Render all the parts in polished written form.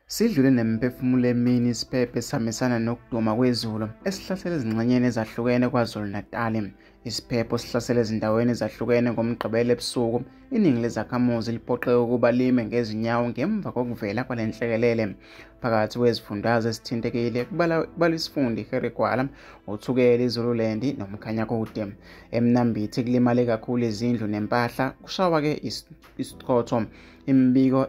Sidlule nemiphefumulo emini isiphepho esihambisana nokuduma kwezulu esihlasela ezingxenyeni ezahlukene KwaZulu-Natal. Isiphepho sihlasela ezindaweni ezahlukene ngomgqibelo ebusuku. Iningi lezakhamuzi liphoqeleke ukuba lime ngezinyawo ngemva kokuvela kwalenhlekelele. Phakathi kwezifundazwe ezithintekile kubalwa isifundo iGerigwala, uThukela, iZululand noMkhanyakude. eMnambithi kulimale kakhulu izindlu nempahla, kushawa-ke isichotho. Imibiko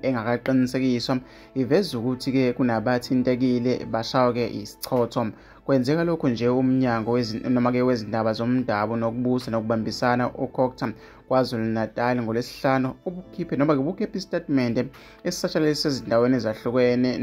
engakaqinisekiswa iveza ukuthi-ke kunabathintekile bashawa-ke isichotho. Kwenzeka lokhu nje umnyango wezindaba zomdabu nokubusa nokubambisana uCOGTA KwaZulu-Natal ngoLwesihlanu ubukhiphe isitatimende esishatshalaliswe ezindaweni ezahlukene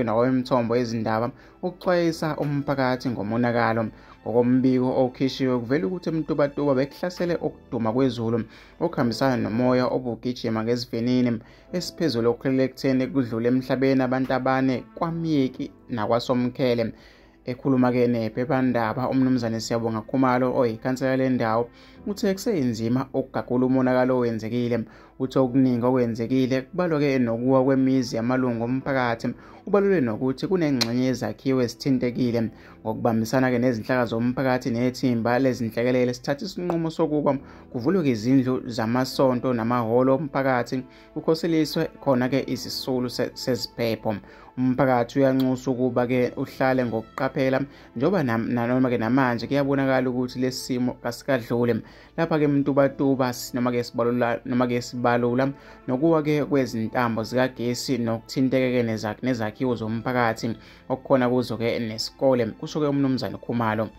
nakwemithombo yezindaba ukuxwayisa umphakathi ngomonakalo. Ngokombiko okhishiwe kuvela ukuthi eMtubatuba bekuhlasele ukuduma kwezulu okuhambisana nomoya obugijima ngesivinini esiphezulu okuholela ekutheni kudlule emhlabeni abantu abane kwaMyeki nakwaSomkhele. Ekhuluma-ke nephephandaba umnumzane Siyabonga Khumalo oyikhansela lendawo uthe kuseyinzima ukugagula umonakalo owenzekile. Uthe okuningi okwenzekile kubalwa-ke nokuwa kwemizi yamalungu omphakathi, ubalule nokuthi kunengxenye yezakhiwo ezithintekile. Ngokubambisana-ke nezinhlaka zomphakathi nethimba lezinhlekelele sithatha isinqumo sokuba kuvulwe izindlu zamasonto namahholo omphakathi kukhoseliswe khona-ke isisulu seziphepho. Umphakathi uyanxuswa ukuba-ke uhlale ngokuqaphela njengoba nanoma-ke namanje kuyabonakala ukuthi lesi simo kasikadlule. Lapha-ke eMtubatuba noma-ke sibalula nokuwa-ke kwezintambo zikagesi nokuthinteka-ke nezakhiwo zomphakathi okukhona kuzo-ke nesikole, kusho-ke umnumzane Khumalo.